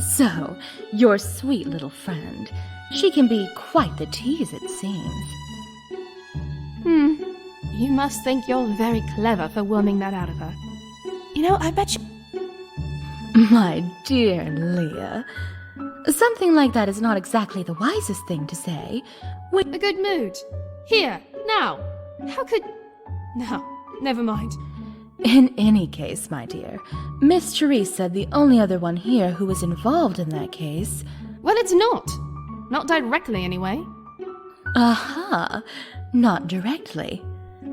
So, your sweet little friend. She can be quite the tease, it seems. You must think you're very clever for worming that out of her. You know, I bet you... My dear Leah, something like that is not exactly the wisest thing to say. A good mood. Here, now. How could... No, never mind. In any case, my dear, Miss Therese said the only other one here who was involved in that case... Well, it's not. Not directly, anyway. Aha! Not directly.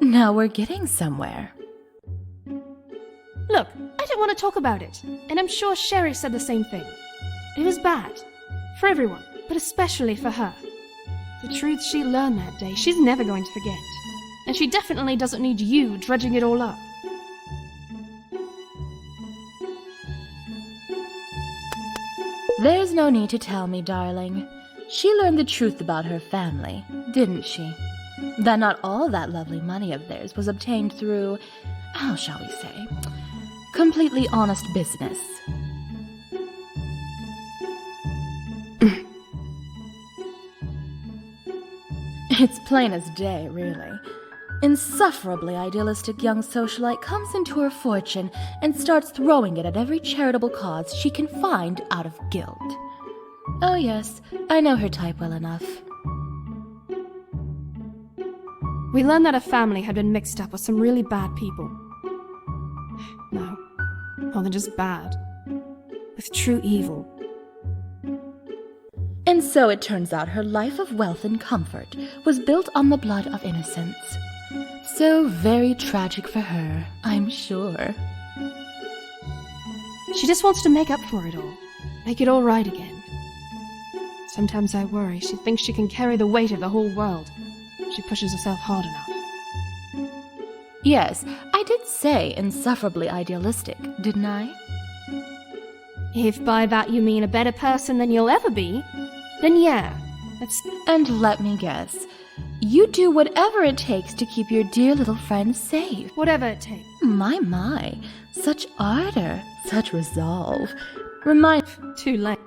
Now we're getting somewhere. Look, I don't want to talk about it, and I'm sure Sherry said the same thing. It was bad. For everyone, but especially for her. The truth she learned that day, she's never going to forget. And she definitely doesn't need you dredging it all up. There's no need to tell me, darling. She learned the truth about her family, didn't she? That not all that lovely money of theirs was obtained through, how shall we say, completely honest business. It's plain as day, really. Insufferably idealistic young socialite comes into her fortune and starts throwing it at every charitable cause she can find out of guilt. Oh yes, I know her type well enough. We learned that a family had been mixed up with some really bad people. No, more than just bad. With true evil. And so it turns out her life of wealth and comfort was built on the blood of innocence. So very tragic for her, I'm sure. She just wants to make up for it all. Make it all right again. Sometimes I worry she thinks she can carry the weight of the whole world. She pushes herself hard enough. Yes, I did say insufferably idealistic, didn't I? If by that you mean a better person than you'll ever be, then yeah, that's... And let me guess, you do whatever it takes to keep your dear little friend safe. Whatever it takes. My, such ardor, such resolve. Too late.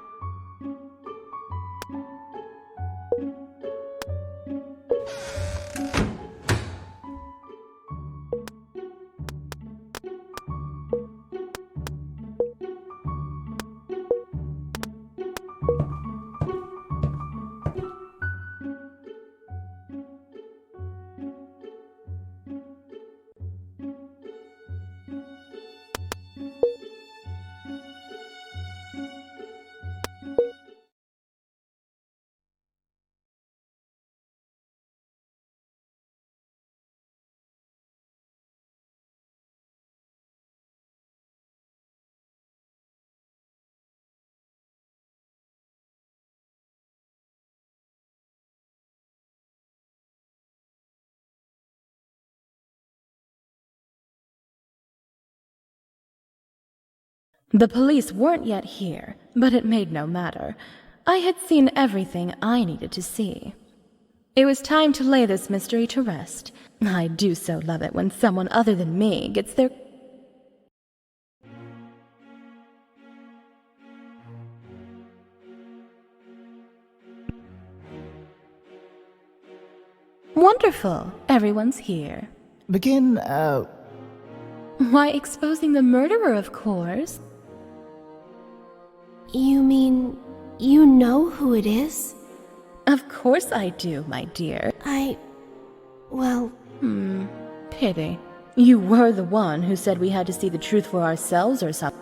The police weren't yet here, but it made no matter. I had seen everything I needed to see. It was time to lay this mystery to rest. I do so love it when someone other than me gets their... Wonderful. Everyone's here. Begin, Why, exposing the murderer, of course. You mean you know who it is? Of course I do, my dear. Well... Pity. You were the one who said we had to see the truth for ourselves or something.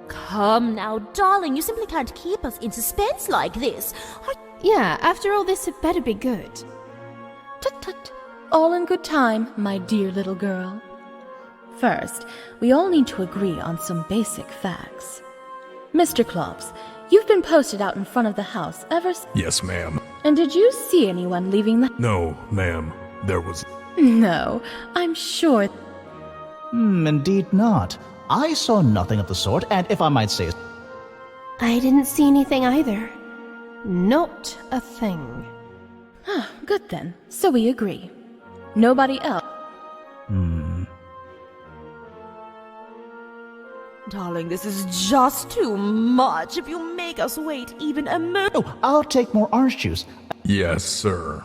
Come now, darling, you simply can't keep us in suspense like this. Yeah, after all this, it better be good. Tut-tut. All in good time, my dear little girl. First, we all need to agree on some basic facts. Mr. Klops, you've been posted out in front of the house ever since. Yes, ma'am. And did you see anyone leaving the... No, ma'am. There was... No, I'm sure... Indeed not. I saw nothing of the sort, and if I might say... I didn't see anything either. Not a thing. Good then, so we agree. Nobody else... Darling, this is just too much. If you make us wait even a moment. Oh, I'll take more orange juice. Yes, sir.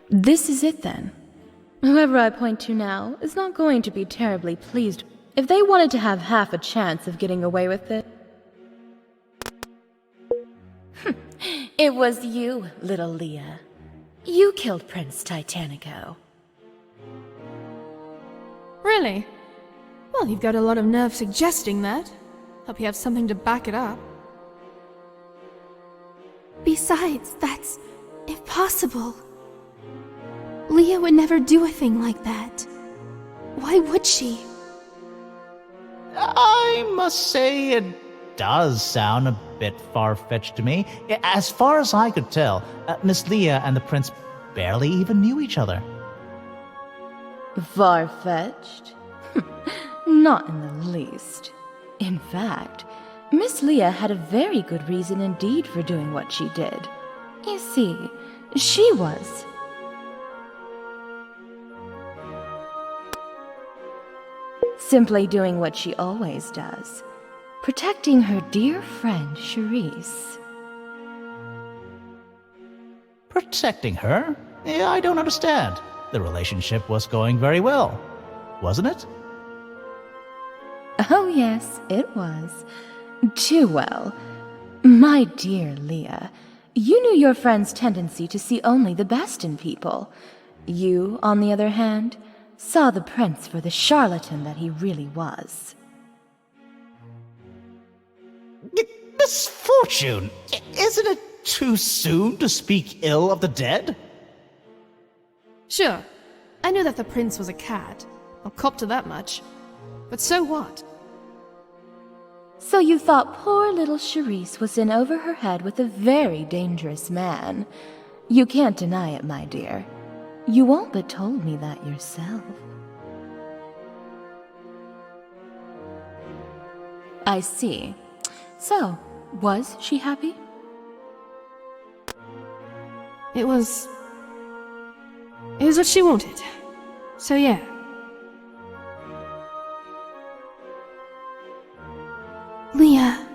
This is it then. Whoever I point to now is not going to be terribly pleased. If they wanted to have half a chance of getting away with it. It was you, little Leah. You killed Prince Titanico. Really? Well, you've got a lot of nerve suggesting that. Hope you have something to back it up. Besides, that's impossible. Leah would never do a thing like that. Why would she? I must say it does sound a bit far-fetched to me. As far as I could tell, Miss Leah and the prince barely even knew each other. Far-fetched? Not in the least. In fact, Miss Leah had a very good reason indeed for doing what she did. You see, she was simply doing what she always does, protecting her dear friend Charisse. Protecting her? I don't understand. The relationship was going very well, wasn't it? Oh yes, it was. Too well. My dear Leah, you knew your friend's tendency to see only the best in people. You, on the other hand, saw the prince for the charlatan that he really was. Misfortune! Isn't it too soon to speak ill of the dead? Sure, I knew that the prince was a cad. I'll cop to that much. But so what? So you thought poor little Charisse was in over her head with a very dangerous man. You can't deny it, my dear. You all but told me that yourself. I see. So, was she happy? It was what she wanted. So yeah. Leah.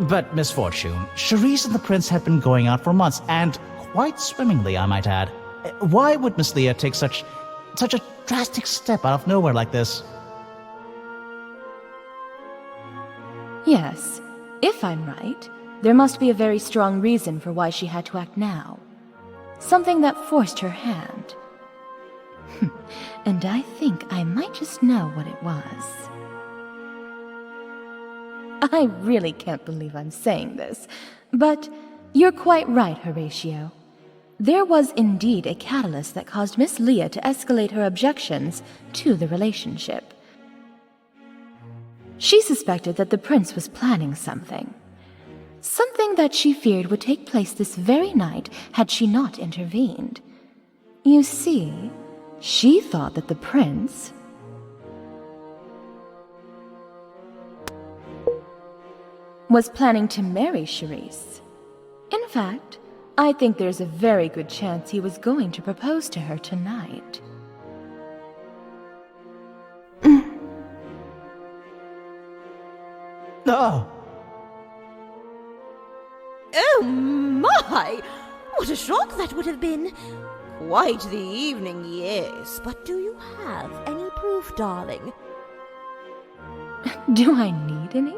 But Misfortune, Charisse and the prince had been going out for months, and quite swimmingly, I might add. Why would Miss Leah take such a drastic step out of nowhere like this? Yes, if I'm right, there must be a very strong reason for why she had to act now. Something that forced her hand. And I think I might just know what it was. I really can't believe I'm saying this, but you're quite right, Horatio. There was indeed a catalyst that caused Miss Leah to escalate her objections to the relationship. She suspected that the prince was planning something. Something that she feared would take place this very night had she not intervened. You see, she thought that the prince was planning to marry Charisse. In fact, I think there's a very good chance he was going to propose to her tonight. Oh, Oh my! What a shock that would have been. Quite the evening, yes. But do you have any proof, darling? Do I need any?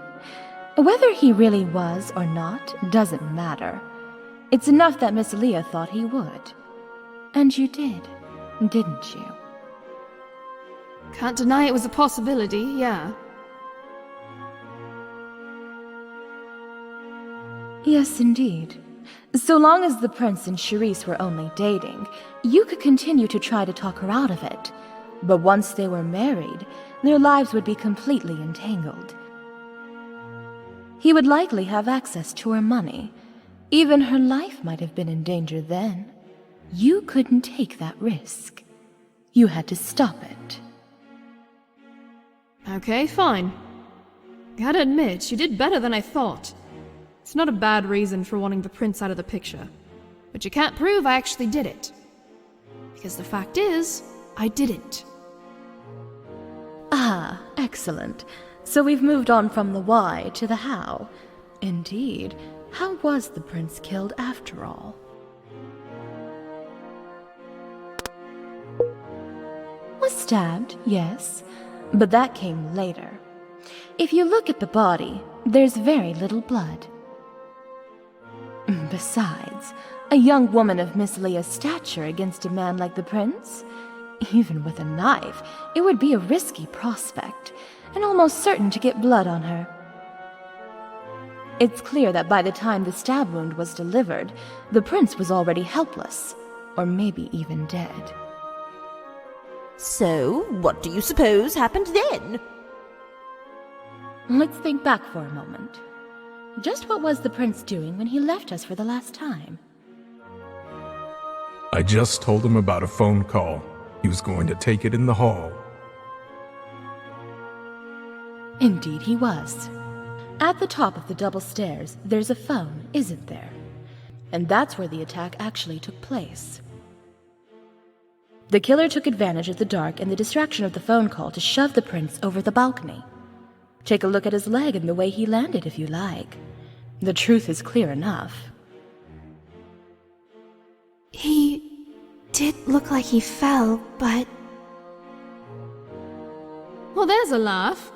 Whether he really was or not doesn't matter. It's enough that Miss Leah thought he would. And you did, didn't you? Can't deny it was a possibility, yeah. Yes, indeed. So long as the prince and Charisse were only dating, you could continue to try to talk her out of it. But once they were married, their lives would be completely entangled. He would likely have access to her money. Even her life might have been in danger then. You couldn't take that risk. You had to stop it. Okay, fine. Gotta admit, you did better than I thought. It's not a bad reason for wanting the prince out of the picture. But you can't prove I actually did it. Because the fact is, I didn't. Ah, Excellent. So we've moved on from the why to the how. Indeed. How was the prince killed after all? Was stabbed, yes, but that came later. If you look at the body, there's very little blood. Besides, a young woman of Miss Leah's stature against a man like the prince? Even with a knife, it would be a risky prospect, and almost certain to get blood on her. It's clear that by the time the stab wound was delivered, the prince was already helpless, or maybe even dead. So, what do you suppose happened then? Let's think back for a moment. Just what was the prince doing when he left us for the last time? I just told him about a phone call. He was going to take it in the hall. Indeed he was. At the top of the double stairs, there's a phone, isn't there? And that's where the attack actually took place. The killer took advantage of the dark and the distraction of the phone call to shove the prince over the balcony. Take a look at his leg and the way he landed if you like. The truth is clear enough. He did look like he fell, but Well, there's a laugh.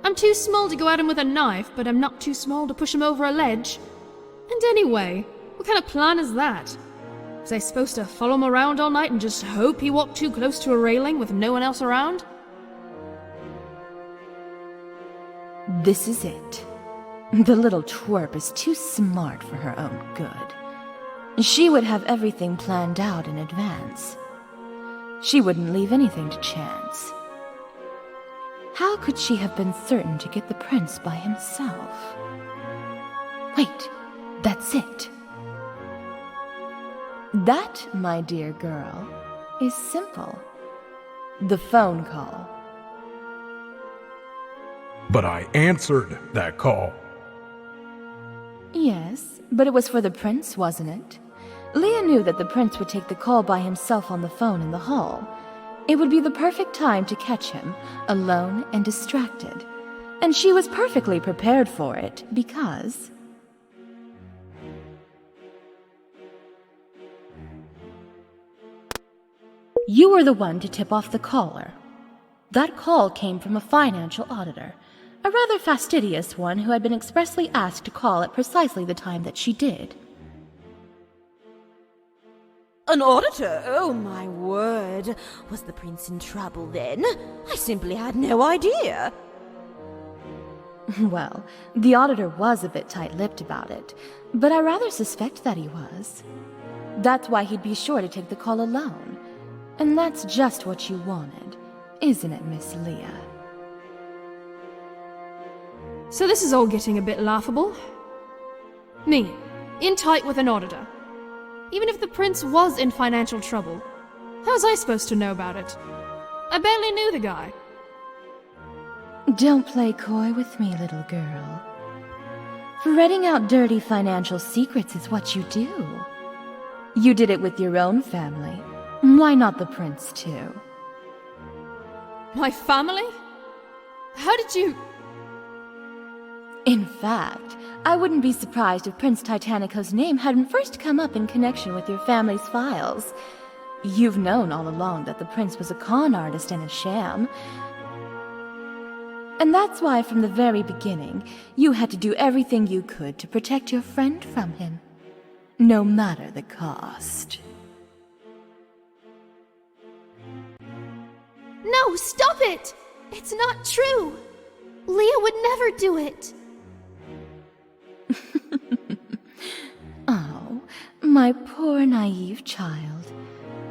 I'm too small to go at him with a knife, but I'm not too small to push him over a ledge. And anyway, what kind of plan is that? Was I supposed to follow him around all night and just hope he walked too close to a railing with no one else around? This is it. The little twerp is too smart for her own good. She would have everything planned out in advance. She wouldn't leave anything to chance. How could she have been certain to get the prince by himself? Wait, that's it. That, my dear girl, is simple. The phone call. But I answered that call. Yes, but it was for the prince, wasn't it? Leah knew that the prince would take the call by himself on the phone in the hall. It would be the perfect time to catch him, alone and distracted. And she was perfectly prepared for it, because... you were the one to tip off the caller. That call came from a financial auditor, a rather fastidious one who had been expressly asked to call at precisely the time that she did. An auditor? Oh, my word. Was the prince in trouble then? I simply had no idea. Well, the auditor was a bit tight-lipped about it, but I rather suspect that he was. That's why he'd be sure to take the call alone. And that's just what you wanted, isn't it, Miss Leah? So this is all getting a bit laughable. Me, in tight with an auditor. Even if the prince was in financial trouble, how was I supposed to know about it? I barely knew the guy. Don't play coy with me, little girl. Ferreting out dirty financial secrets is what you do. You did it with your own family. Why not the prince, too? My family? How did you... In fact, I wouldn't be surprised if Prince Titanico's name hadn't first come up in connection with your family's files. You've known all along that the prince was a con artist and a sham. And that's why from the very beginning, you had to do everything you could to protect your friend from him. No matter the cost. no, stop it! It's not true! Leah would never do it. Oh, my poor naive child.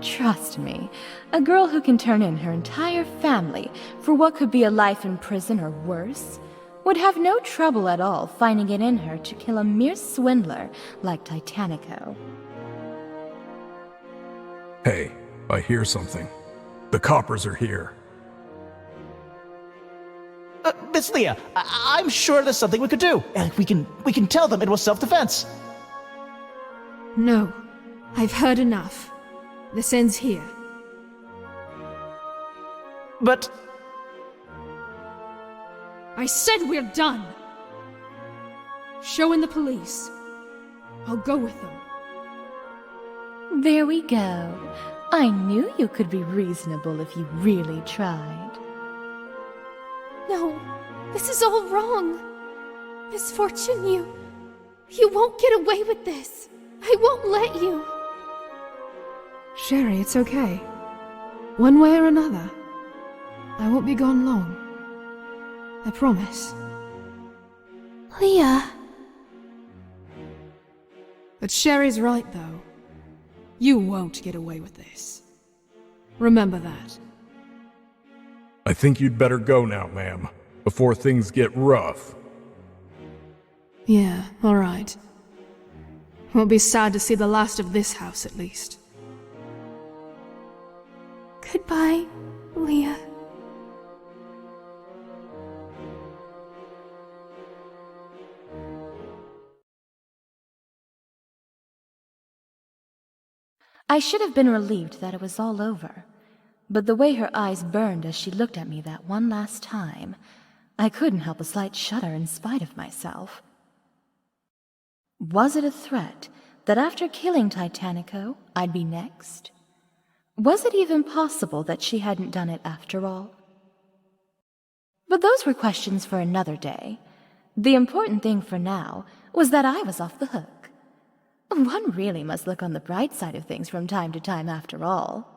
Trust me, a girl who can turn in her entire family for what could be a life in prison or worse would have no trouble at all finding it in her to kill a mere swindler like Titanico. Hey, I hear something. The coppers are here. Miss Leah, I'm sure there's something we could do. We can tell them it was self-defense. No, I've heard enough. This ends here. But I said we're done! Show in the police. I'll go with them. There we go. I knew you could be reasonable if you really tried. No, this is all wrong. Misfortune, you won't get away with this. I won't let you. Sherry, it's okay. One way or another, I won't be gone long. I promise. Leah. But Sherry's right, though. You won't get away with this. Remember that. I think you'd better go now, ma'am, before things get rough. Yeah, all right. Won't be sad to see the last of this house, at least. Goodbye, Leah. I should have been relieved that it was all over, but the way her eyes burned as she looked at me that one last time, I couldn't help a slight shudder in spite of myself. Was it a threat that after killing Titanico, I'd be next? Was it even possible that she hadn't done it after all? But those were questions for another day. The important thing for now was that I was off the hook. One really must look on the bright side of things from time to time after all.